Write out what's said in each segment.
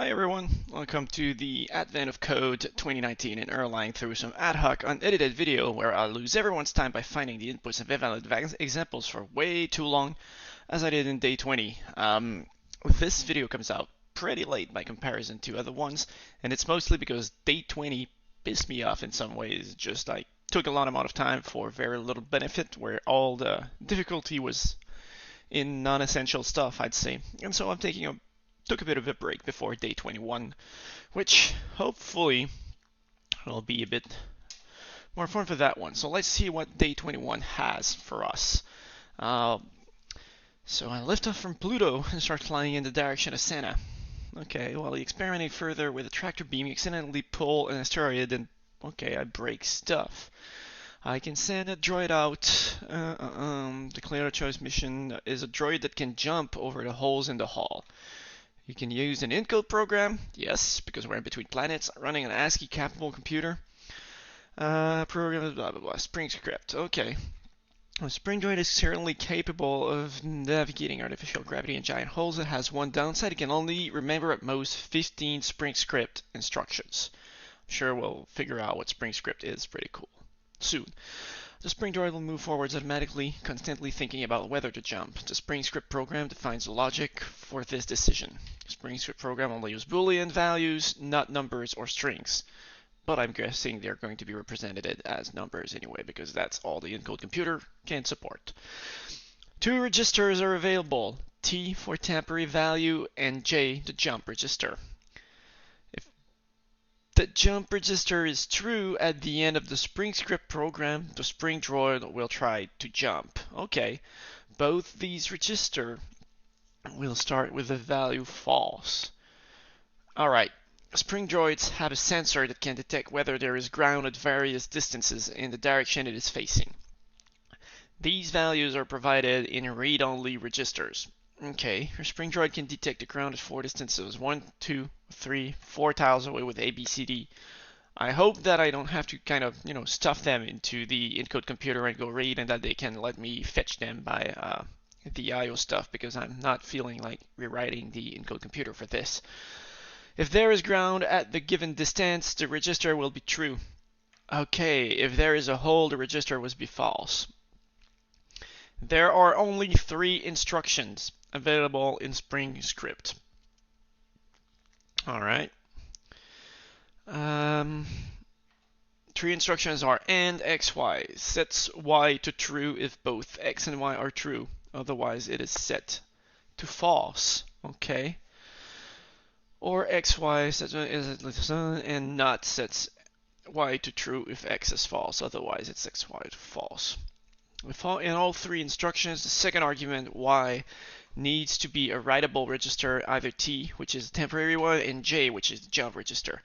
Hi everyone, welcome to the Advent of Code 2019 in Erlang through some ad hoc unedited video where I'll lose everyone's time by finding the inputs of invalid examples for way too long, as I did in day 20. This video comes out pretty late by comparison to other ones, and it's mostly because day 20 pissed me off in some ways. Just like took a lot amount of time for very little benefit, where all the difficulty was in non-essential stuff, I'd say. And so I'm took a bit of a break before day 21, which hopefully will be a bit more fun for that one. So let's see what day 21 has for us. So I lift off from Pluto and start flying in the direction of Santa. Okay, while experimenting further with a tractor beam, you accidentally pull an asteroid and, okay, I break stuff. I can send a droid out. The Clear Choice mission is a droid that can jump over the holes in the hull. You can use an Intcode program, yes, because we're in between planets, running an ASCII capable computer. Program, blah blah blah, Spring script, okay. A Spring droid is certainly capable of navigating artificial gravity in giant holes. It has one downside: it can only remember at most 15 Spring script instructions. I'm sure we'll figure out what Spring script is pretty cool soon. The Spring droid will move forwards automatically, constantly thinking about whether to jump. The Spring script program defines the logic for this decision. The Spring script program only uses Boolean values, not numbers or strings. But I'm guessing they're going to be represented as numbers anyway, because that's all the Intcode computer can support. Two registers are available: T for temporary value and J, the jump register. The jump register is true at the end of the Spring script program, the Spring droid will try to jump. Okay, both these registers will start with the value false. Alright, Spring droids have a sensor that can detect whether there is ground at various distances in the direction it is facing. These values are provided in read-only registers. Okay, your Spring droid can detect the ground at 4 distances: 1, 2, 3, 4 tiles away with ABCD. I hope that I don't have to kind of, stuff them into the Intcode computer and go read, and that they can let me fetch them by the IO stuff, because I'm not feeling like rewriting the Intcode computer for this. If there is ground at the given distance, the register will be true. Okay, if there is a hole, the register will be false. There are only 3 instructions available in Spring script. Alright. 3 instructions are AND XY. Sets Y to true if both X and Y are true. Otherwise it is set to false. Okay. Or XY sets and not sets Y to true if X is false. Otherwise it sets Y to false. In all 3 instructions, the second argument, Y, needs to be a writable register, either T, which is the temporary one, and J, which is the jump register.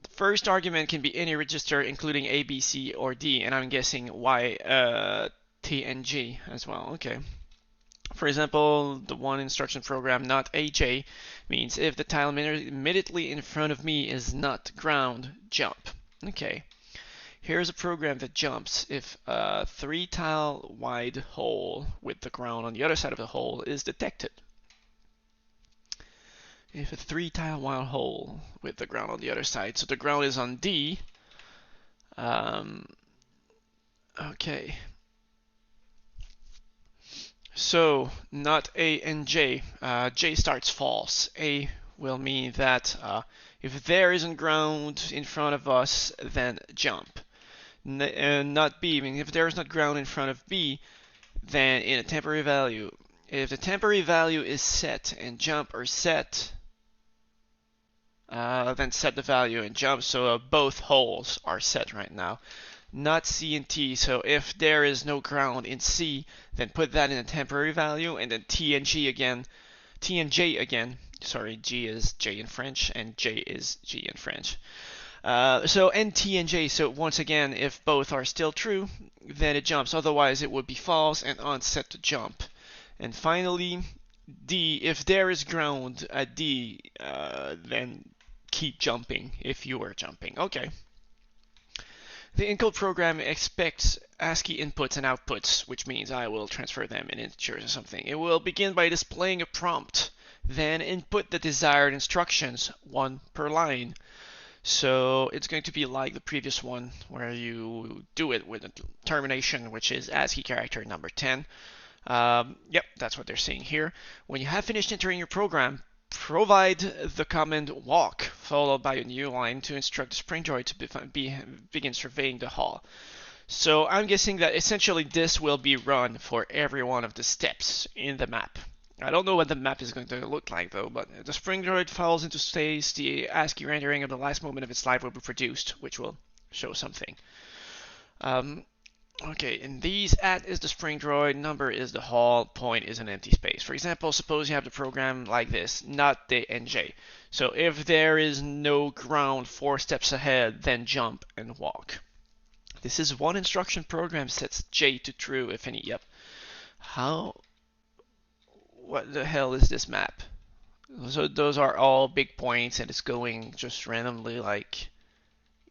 The first argument can be any register, including A, B, C, or D, and I'm guessing Y, T, and G as well. Okay. For example, the one instruction program, not AJ, means if the tile immediately in front of me is not ground, jump. Okay. Here's a program that jumps if a 3-tile wide hole with the ground on the other side of the hole is detected. If a 3-tile wide hole with the ground on the other side, so the ground is on D. Okay. So not A and J. J starts false. A will mean that if there isn't ground in front of us, then jump. Not B, meaning if there is not ground in front of B, then in a temporary value. If the temporary value is set and jump are set, then set the value and jump. So both holes are set right now. Not C and T. So if there is no ground in C, then put that in a temporary value, and then T and J again. Sorry, G is J in French, and J is G in French. So NT and J, so once again, if both are still true, then it jumps. Otherwise, it would be false and unset to jump. And finally, D, if there is ground at D, then keep jumping if you are jumping. Okay. The Intcode program expects ASCII inputs and outputs, which means I will transfer them in integers or something. It will begin by displaying a prompt then input the desired instructions, one per line. So it's going to be like the previous one where you do it with a termination, which is ASCII character number 10. Yep, that's what they're saying here. When you have finished entering your program, provide the command walk, followed by a new line to instruct the spring droid to begin surveying the hall. So I'm guessing that essentially this will be run for every one of the steps in the map. I don't know what the map is going to look like though, but the spring droid falls into space, the ASCII rendering of the last moment of its life will be produced, which will show something. Okay, and these at is the spring droid, number is the hall, point is an empty space. For example, suppose you have the program like this, not the NJ. So if there is no ground 4 steps ahead, then jump and walk. This is one instruction program sets J to true if any. Yep. What the hell is this map? So those are all big points and it's going just randomly like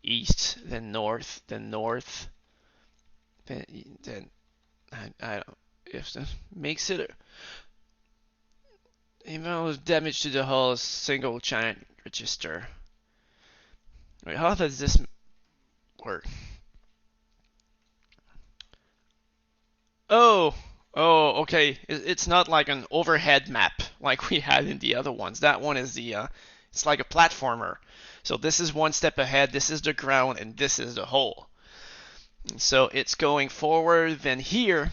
east, then north, then north. Then I don't if that makes it amount of damage to the hull is single giant register. Wait, how does this work? Oh, okay. It's not like an overhead map like we had in the other ones. That one is it's like a platformer. So this is one step ahead, this is the ground, and this is the hole. So it's going forward, then here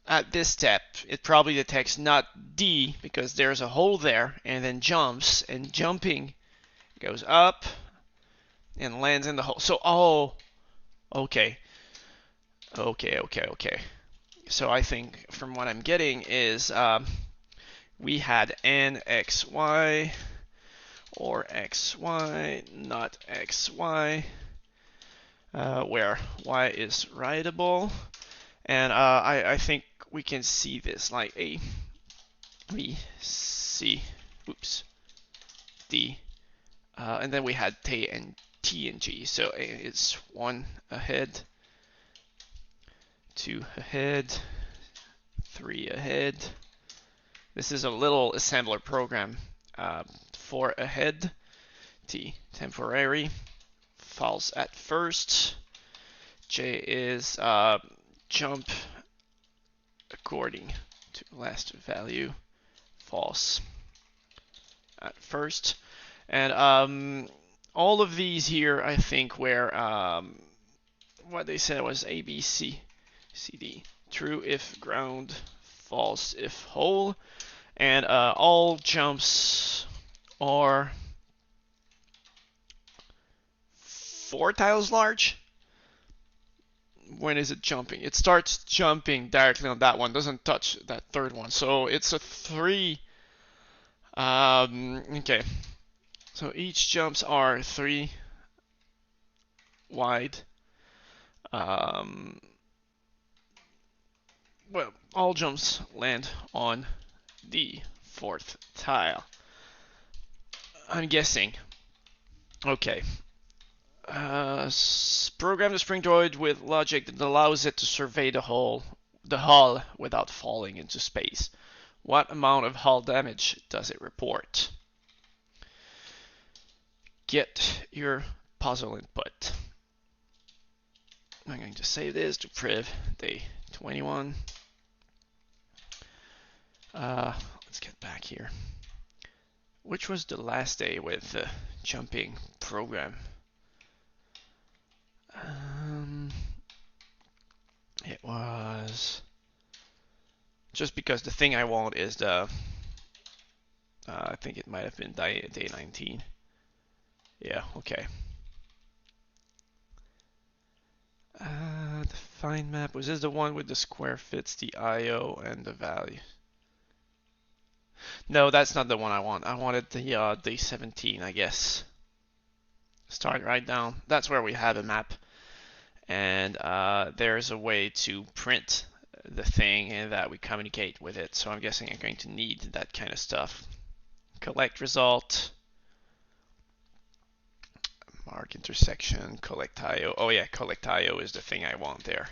at this step it probably detects not D because there's a hole there, and then jumps, and jumping goes up and lands in the hole. So okay. So I think from what I'm getting is we had NXY or XY, not XY. Where y is writable, and I think we can see this like A, B, C, oops, D, and then we had T and G. So it's 1 ahead, 2 ahead, 3 ahead. This is a little assembler program. 4 ahead, T temporary. False at first. J is jump according to last value. False at first. And all of these here, I think, were what they said was A, B, C, C, D. True if ground, false if hole, and all jumps are 4 tiles large. When is it jumping? It starts jumping directly on that one, doesn't touch that third one. So it's a 3. Okay. So each jumps are 3 wide. Well, all jumps land on the 4th tile. I'm guessing. Okay. Program the spring droid with logic that allows it to survey the hull without falling into space. What amount of hull damage does it report? Get your puzzle input. I'm going to save this to priv day 21. Let's get back here. Which was the last day with the jumping program? It was just because the thing I want is the I think it might have been day 19. Yeah, okay. The find map, was this the one with the square fits, the IO, and the value? No, that's not the one I want. I wanted the day 17, I guess. Start right down. That's where we have a map. And there's a way to print the thing and that we communicate with it. So I'm guessing I'm going to need that kind of stuff. Collect result. Mark intersection, collect IO. Oh yeah, collect IO is the thing I want there.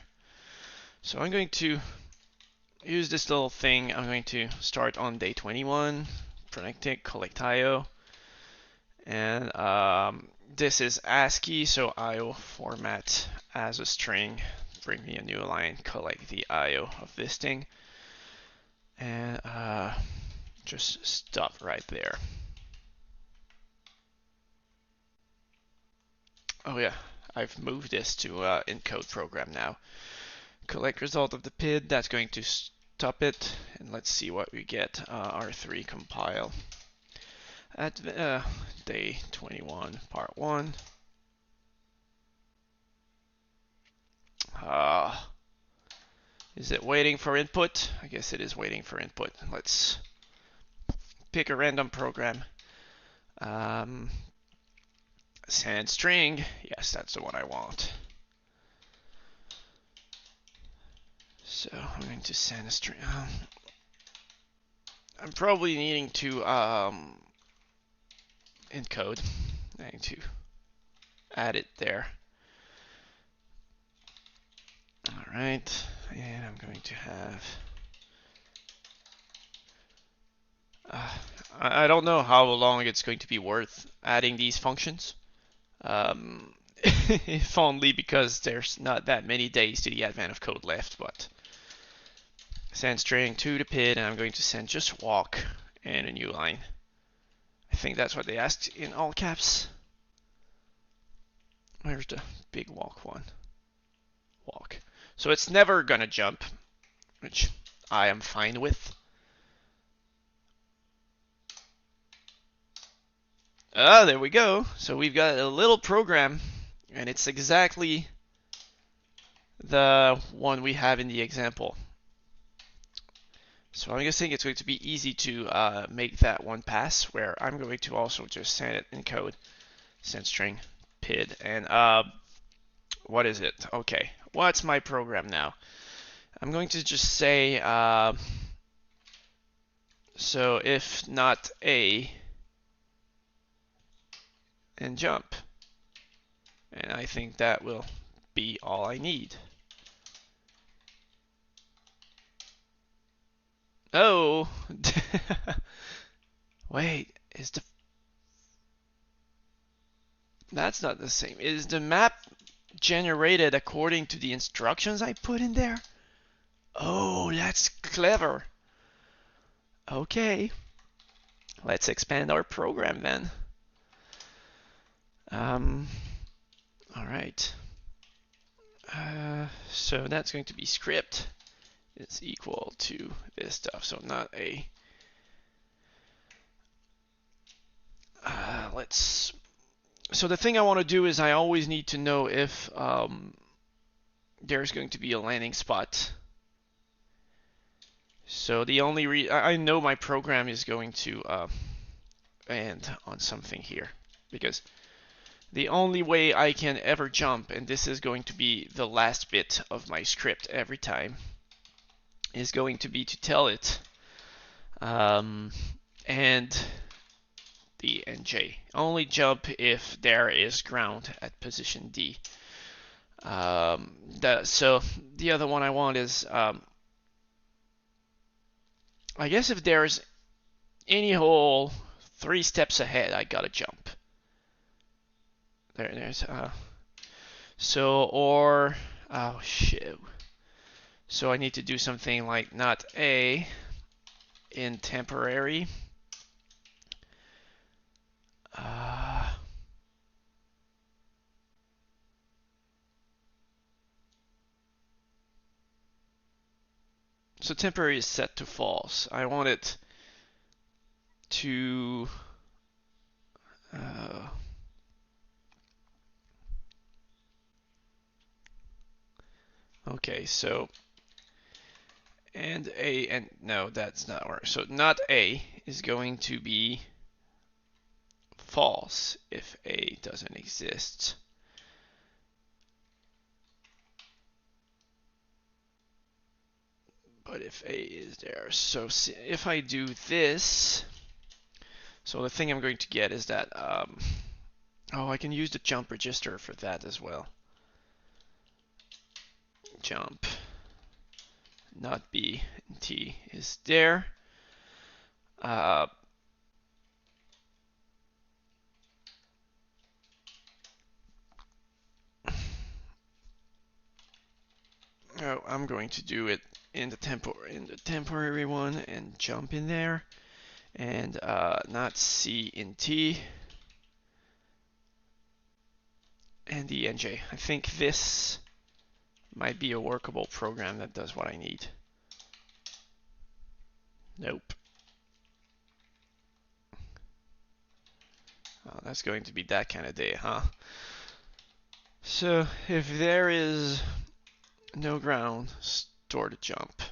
So I'm going to use this little thing. I'm going to start on day 21, connecting, collect IO. And this is ASCII, so IO format as a string. Bring me a new line, collect the IO of this thing. And just stop right there. Oh yeah, I've moved this to Intcode program now. Collect result of the PID, that's going to stop it. And let's see what we get. R3 compile. At day 21, part 1. Is it waiting for input? I guess it is waiting for input. Let's pick a random program. Send string. Yes, that's the one I want. So I'm going to send a string. I'm probably needing to encode. I need to add it there. All right, and I'm going to have. I don't know how long it's going to be worth adding these functions. If only because there's not that many days to the advent of code left, but send string to the PID, and I'm going to send just walk and a new line. I think that's what they asked in all caps. Where's the big walk one? Walk. So it's never gonna jump, which I am fine with. There we go. So we've got a little program, and it's exactly the one we have in the example. So I'm guessing it's going to be easy to make that one pass, where I'm going to also just send it in code, send string PID, and what is it? Okay, what's my program now? I'm going to just say, so if not A, and jump. And I think that will be all I need. Oh, wait, that's not the same. Is the map generated according to the instructions I put in there? Oh, that's clever. Okay, let's expand our program then. All right. So that's going to be script is equal to this stuff. So not a. Let's. So the thing I want to do is I always need to know if there's going to be a landing spot. So the only I know my program is going to end on something here, because the only way I can ever jump, and this is going to be the last bit of my script every time, is going to be to tell it and the NJ. Only jump if there is ground at position D. So the other one I want is, I guess if there's any hole 3 steps ahead, I gotta jump. There's so, or oh shit. So I need to do something like not A in temporary. So temporary is set to false. I want it to okay, so and A, and no, that's not work. So not A is going to be false if A doesn't exist. But if A is there, so if I do this, so the thing I'm going to get is that, oh, I can use the jump register for that as well. Jump, not B, and T is there. I'm going to do it in the temporary one and jump in there, and not C in T and the NJ. I think this might be a workable program that does what I need. Nope. Oh, that's going to be that kind of day, huh? So if there is no ground, store the jump.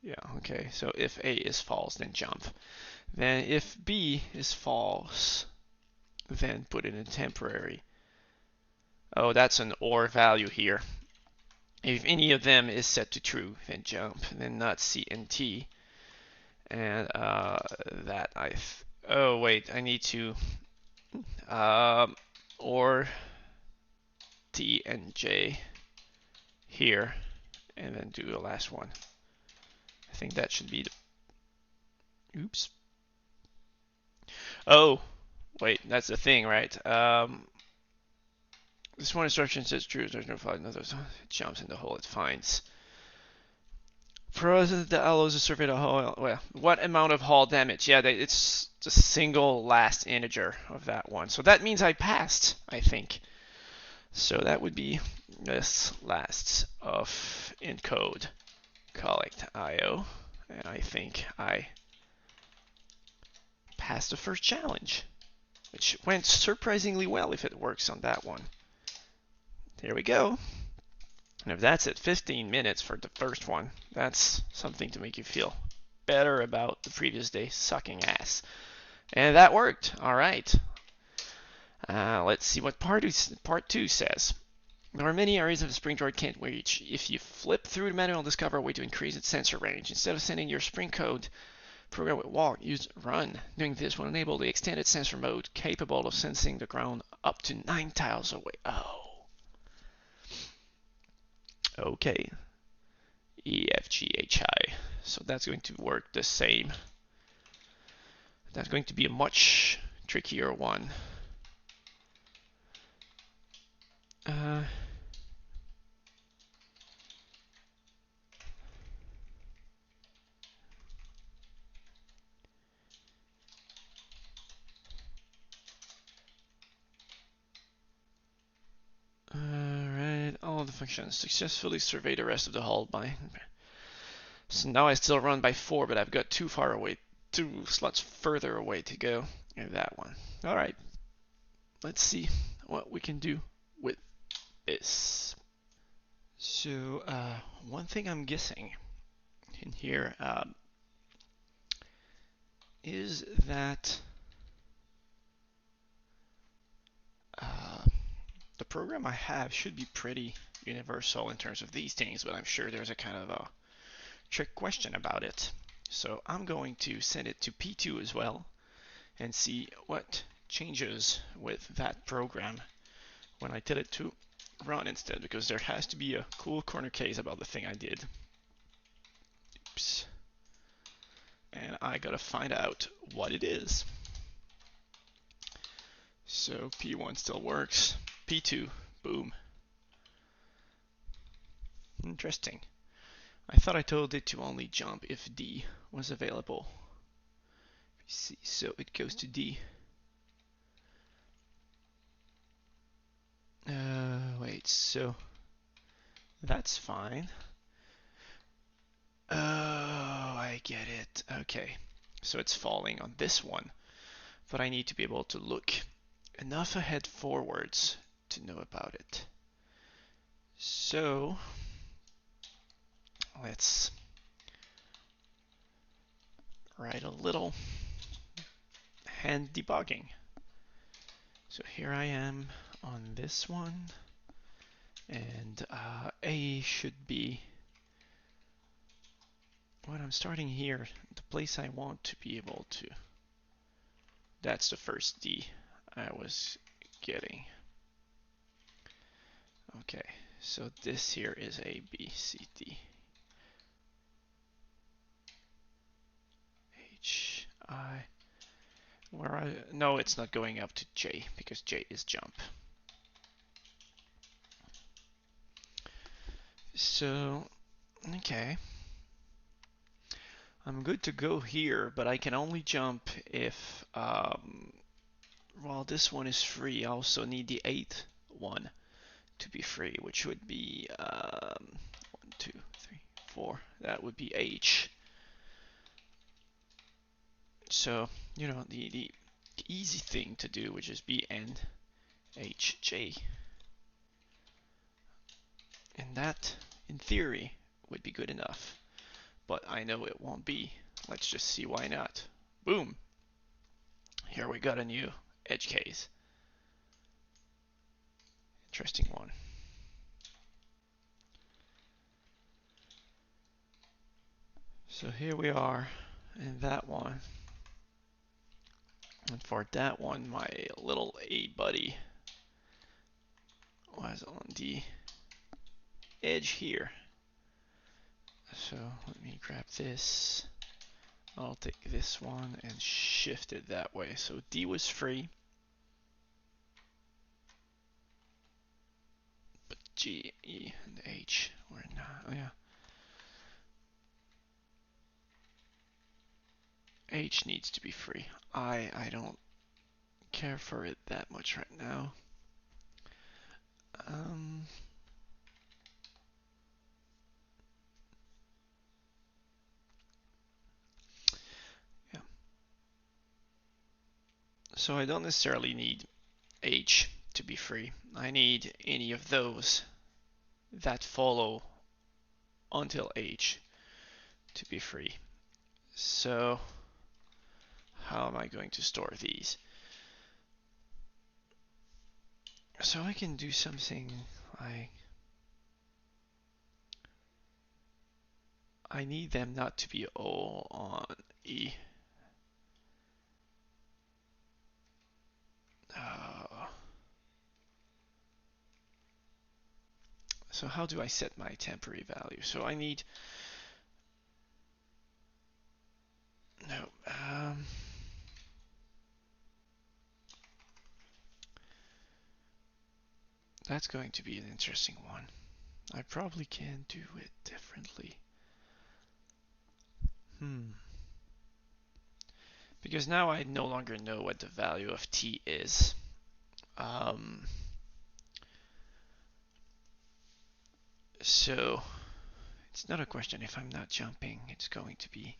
Yeah, okay. So if A is false, then jump. Then if B is false, then put it in temporary. Oh, that's an OR value here. If any of them is set to true, then jump. Then not C and T. And that oh wait, I need to or T and J here, and then do the last one. I think that should be the. Oops. Oh, wait, that's the thing, right? This one instruction says true. There's no flaw. Another it jumps in the hole it finds. Provided that allows to survey the hull. Well, what amount of hull damage? Yeah, it's the single last integer of that one. So that means I passed, I think. So that would be this last of Intcode collect IO. And I think I passed the first challenge, which went surprisingly well if it works on that one. Here we go. And if that's at 15 minutes for the first one, that's something to make you feel better about the previous day sucking ass. And that worked. All right. Let's see what part two says. There are many areas of the spring droid can't reach. If you flip through the manual, discover a way to increase its sensor range. Instead of sending your spring code program with walk, use run. Doing this will enable the extended sensor mode capable of sensing the ground up to 9 tiles away. Oh. Okay, E, F, G, H, I. So that's going to work the same. That's going to be a much trickier one. Alright, all the functions. Successfully survey the rest of the hull by. So now I still run by 4, but I've got 2 slots further away to go in that one. Alright, let's see what we can do with this. So, one thing I'm guessing in here is that the program I have should be pretty universal in terms of these things, but I'm sure there's a kind of a trick question about it. So I'm going to send it to P2 as well and see what changes with that program when I tell it to run instead, because there has to be a cool corner case about the thing I did. Oops. And I gotta find out what it is. So P1 still works. P2, boom. Interesting. I thought I told it to only jump if D was available. See, so it goes to D. Wait, so that's fine. Oh, I get it. Okay, so it's falling on this one, but I need to be able to look enough ahead forwards to know about it. So let's write a little hand debugging. So here I am on this one, and A should be when I'm starting here, the place I want to be able to. That's the first D I was getting. Okay, so this here is A, B, C, D. H, I. No, it's not going up to J because J is jump. So, okay. I'm good to go here, but I can only jump if, well, this one is free. I also need the 8th one to be free, which would be 1, 2, 3, 4. That would be H. So, you know, the easy thing to do would just be N, H, J. And that, in theory, would be good enough. But I know it won't be. Let's just see why not. Boom! Here we got a new edge case. Interesting one. So here we are in that one. And for that one, my little A buddy was on the edge here. So let me grab this. I'll take this one and shift it that way. So D was free. But G, E, and H were not. Oh yeah. H needs to be free. I don't care for it that much right now. Yeah. So I don't necessarily need H to be free. I need any of those that follow until H to be free. So how am I going to store these? So I can do something like I need them not to be all on E. So how do I set my temporary value? So I need no. That's going to be an interesting one. I probably can do it differently. Because now I no longer know what the value of t is. So it's not a question if I'm not jumping. It's going to be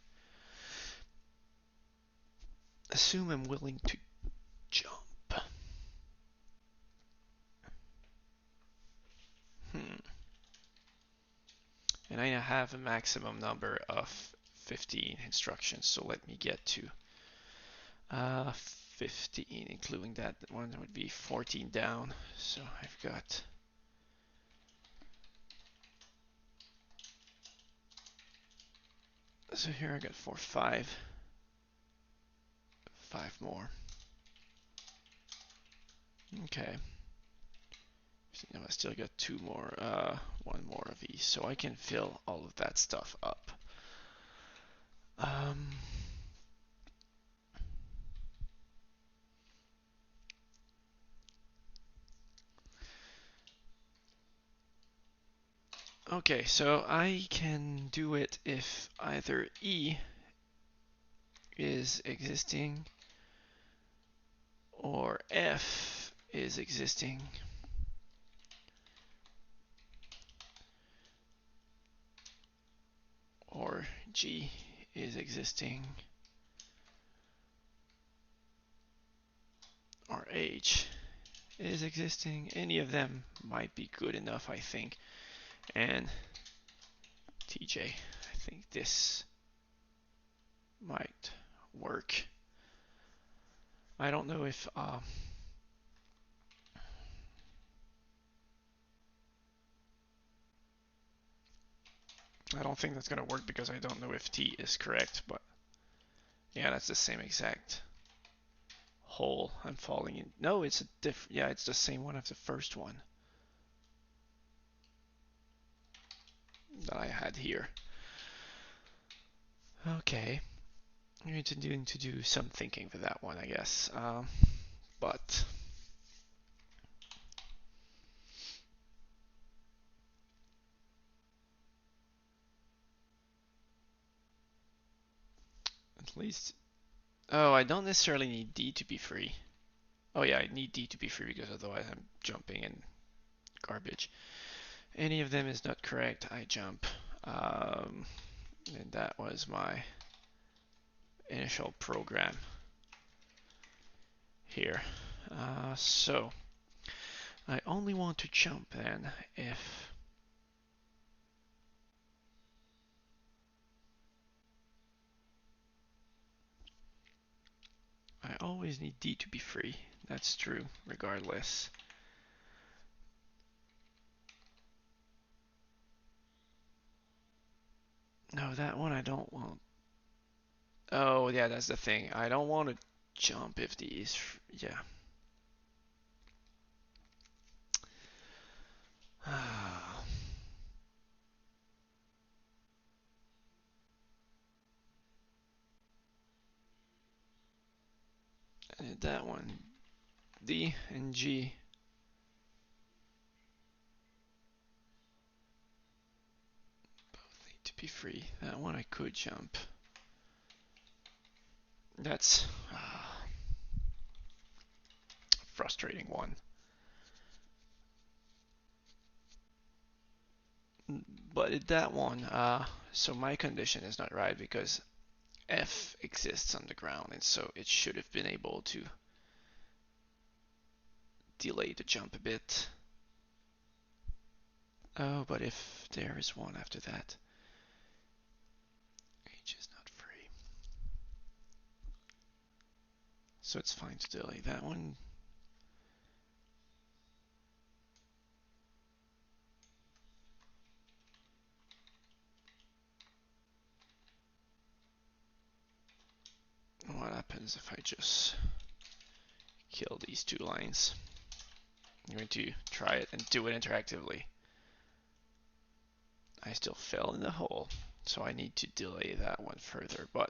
assume I'm willing to jump. And I have a maximum number of 15 instructions. So let me get to 15, including that one would be 14 down. So I've got so here I got 4, 5 more. Okay. So now I still got 2 more, 1 more of these, so I can fill all of that stuff up. Okay, so I can do it if either E is existing or F is existing. Or G is existing. Or H is existing. Any of them might be good enough, I think. And TJ, I think this might work. I don't know if I don't think that's gonna work because I don't know if T is correct, but yeah, that's the same exact hole I'm falling in. No, it's a different. Yeah, it's the same one as the first one that I had here. Okay, I need to do some thinking for that one, I guess. But Please. Oh, I don't necessarily need D to be free. Oh yeah, I need D to be free because otherwise I'm jumping in garbage. Any of them is not correct, I jump. And that was my initial program here. So I only want to jump then if I always need D to be free. That's true, regardless. No, that one I don't want. Oh, yeah, that's the thing. I don't want to jump if D is, yeah. And that one, D and G. Both need to be free. That one I could jump. That's a frustrating one. But that one, so my condition is not right because F exists on the ground, and so it should have been able to delay the jump a bit. Oh, but if there is one after that, H is not free. So it's fine to delay that one. What happens if I just kill these two lines? I'm going to try it and do it interactively. I still fell in the hole, so I need to delay that one further, but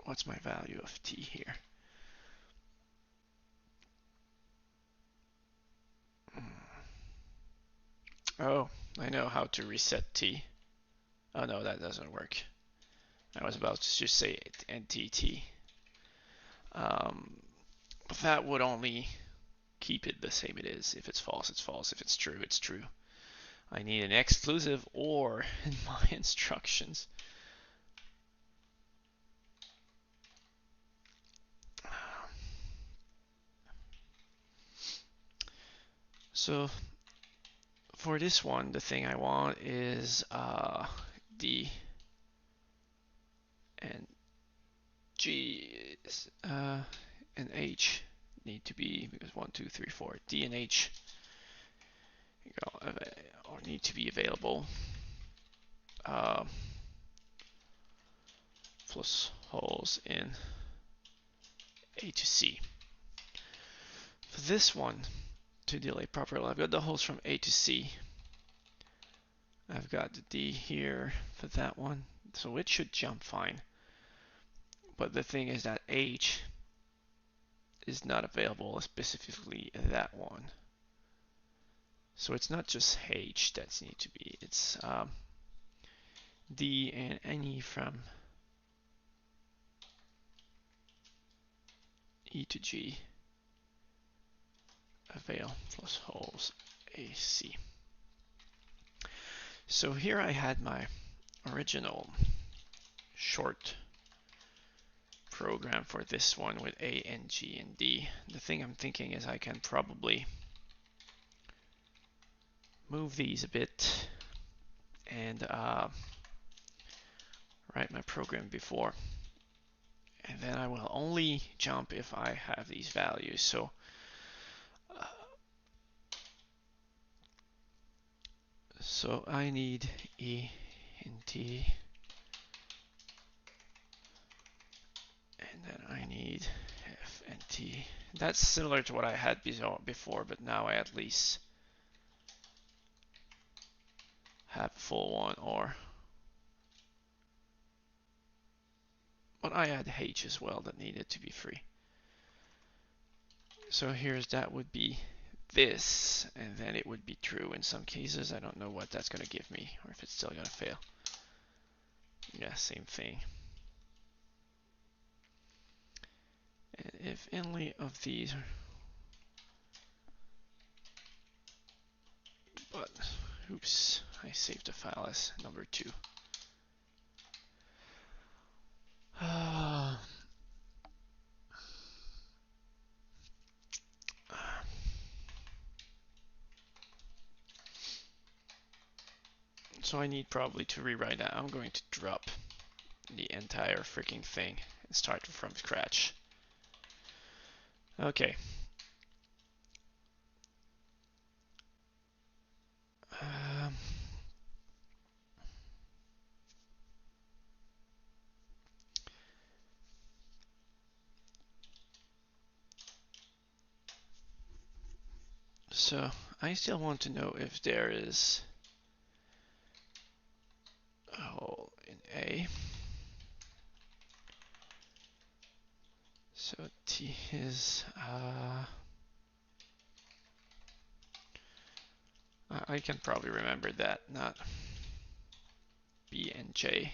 what's my value of T here? Oh, I know how to reset T. Oh no, that doesn't work. I was about to just say NTT. But that would only keep it the same it is. If it's false, it's false. If it's true, it's true. I need an exclusive OR in my instructions. So for this one, the thing I want is D and G and H need to be, because 1, 2, 3, 4, D and H or need to be available. Plus holes in A to C. For this one, to delay properly, I've got the holes from A to C. I've got the D here for that one, so it should jump fine. But the thing is that H is not available specifically that one. So it's not just H that needs to be, it's D and any from E to G avail plus holes AC. So here I had my original short program for this one with A and G and D. The thing I'm thinking is I can probably move these a bit and write my program before. And then I will only jump if I have these values. So I need E and T, and then I need F and T. That's similar to what I had before, but now I at least have a full one, but I had H as well that needed to be free. So here's that would be this, and then it would be true in some cases. I don't know what that's going to give me, or if it's still going to fail. Yeah, same thing. And if any of these are, but oops, I saved the file as number 2. So I need probably to rewrite that. I'm going to drop the entire freaking thing and start from scratch. Okay. Um, so I still want to know if there is a hole in A. So T is I can probably remember that, not B and J.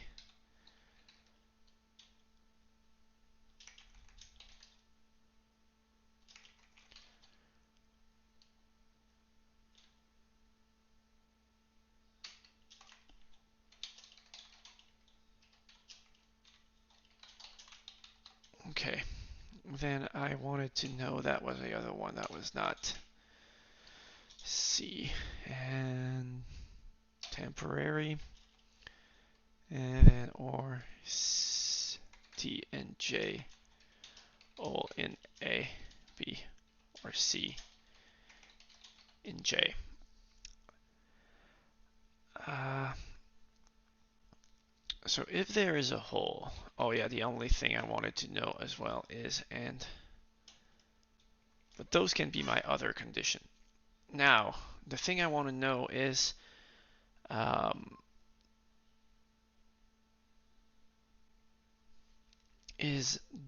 Okay, then I wanted to know that was the other one that was not C, and temporary, and then or T and J all in A, B, or C in J. So if there is a hole, oh yeah, the only thing I wanted to know as well is and, but those can be my other condition. Now, the thing I want to know is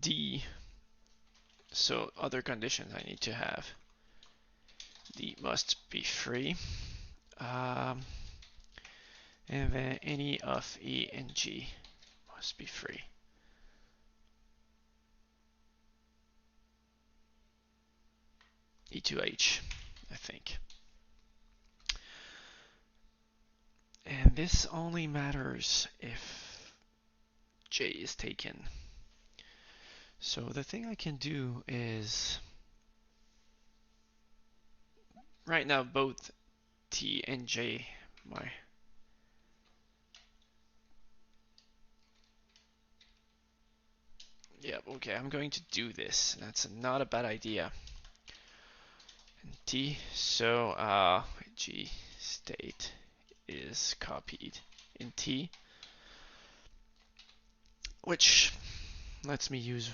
D. So other conditions I need to have. D must be free. And then any of E and G must be free. E to H, I think. And this only matters if J is taken. So the thing I can do is, right now both T and J, yeah, okay, I'm going to do this. That's not a bad idea. And T, so G state is copied in T, which lets me use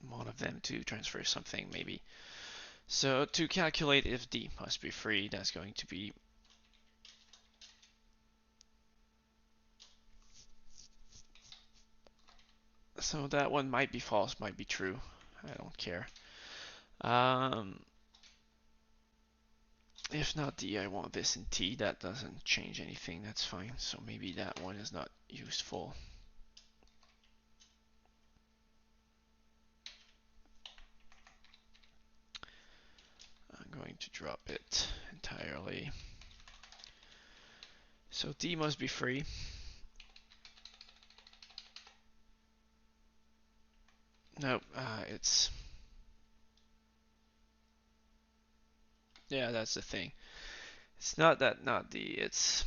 one of them to transfer something maybe. So to calculate if D must be free, that's going to be so that one might be false, might be true. I don't care. If not D, I want this in T. That doesn't change anything. That's fine. So maybe that one is not useful. I'm going to drop it entirely. So D must be free. Nope, it's... Yeah, that's the thing. It's not that not D, it's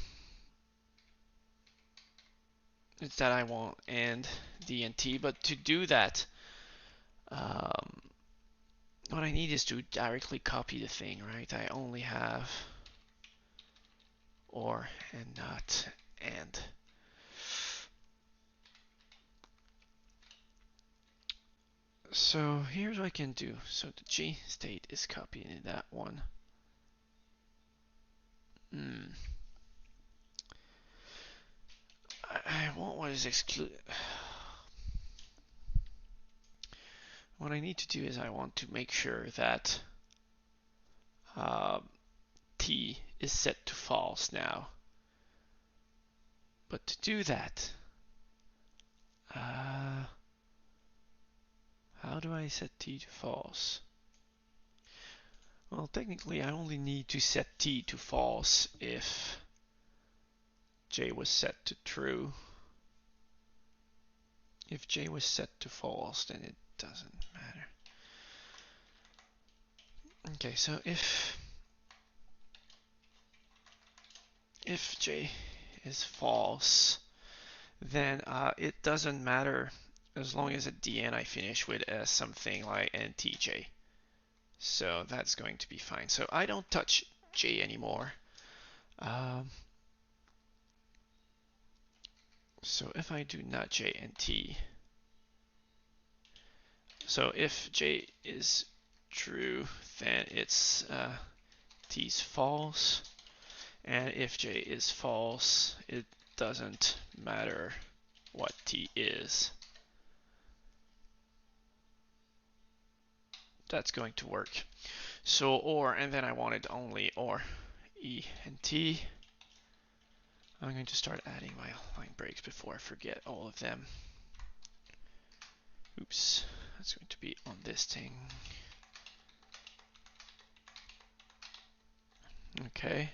that I want and D and T, but to do that, what I need is to directly copy the thing, right? I only have or and not and. So here's what I can do. So the G state is copied in that one. I want what is excluded. What I need to do is I want to make sure that t is set to false now. But to do that, how do I set t to false? Well, technically I only need to set t to false if j was set to true. If j was set to false, then it doesn't matter. Okay, so if j is false, then it doesn't matter as long as at the end I finish with something like ntj. So that's going to be fine. So I don't touch j anymore. So if I do not j and t, so if j is true, then it's t's false, and if j is false, it doesn't matter what t is. That's going to work. So or, and then I wanted only or e and t. I'm going to start adding my line breaks before I forget all of them. Oops, that's going to be on this thing. Okay.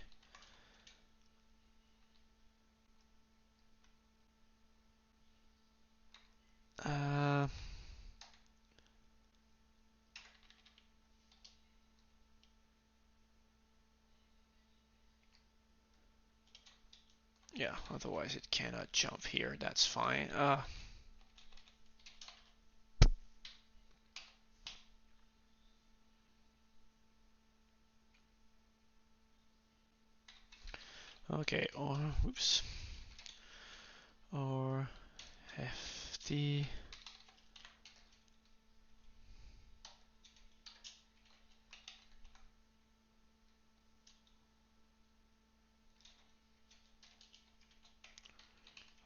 Yeah, otherwise it cannot jump here. That's fine. Okay, or, oops. Or FD.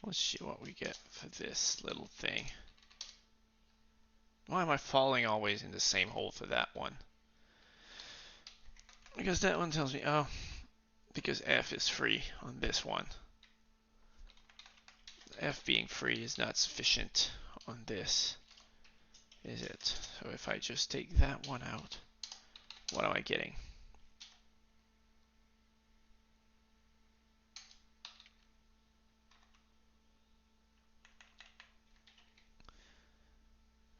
Let's see what we get for this little thing. Why am I falling always in the same hole for that one? Because that one tells me, oh, because F is free on this one. F being free is not sufficient on this, is it? So if I just take that one out, what am I getting?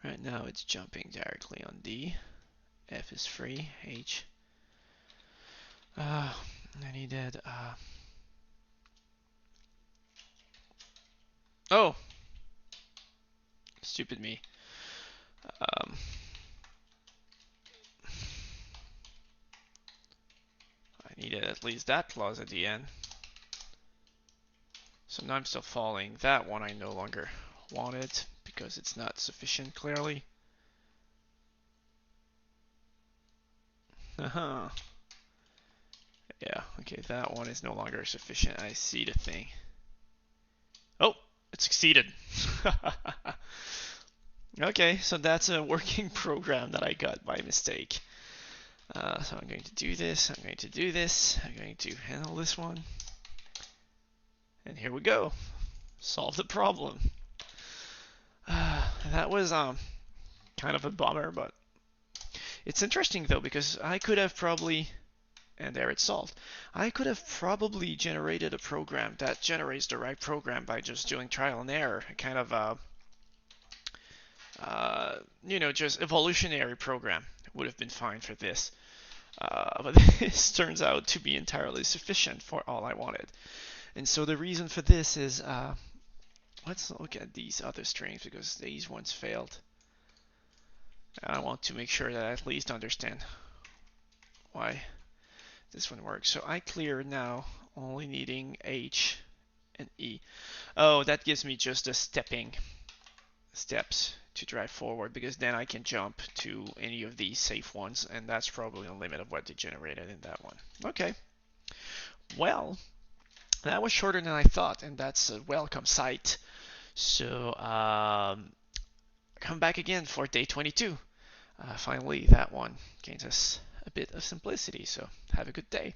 Right now it's jumping directly on D. F is free, H. I needed, oh! Stupid me. I needed at least that clause at the end. So now I'm still falling. That one I no longer want it because it's not sufficient, clearly. Yeah, okay, that one is no longer sufficient. I see the thing. Oh, it succeeded. Okay, so that's a working program that I got by mistake. So I'm going to do this, I'm going to do this, I'm going to handle this one. And here we go. Solve the problem. That was kind of a bummer, but it's interesting though, because I could have probably, and there it's solved, I could have probably generated a program that generates the right program by just doing trial and error, kind of just evolutionary program would have been fine for this. But this turns out to be entirely sufficient for all I wanted. And so the reason for this is, let's look at these other strings because these ones failed. I want to make sure that I at least understand why this one works. So I clear now, only needing H and E. Oh, that gives me just the stepping steps to drive forward, because then I can jump to any of these safe ones, and that's probably the limit of what they generated in that one. Okay. Well, that was shorter than I thought, and that's a welcome sight. So come back again for day 22. Finally, that one gains us a bit of simplicity. So have a good day.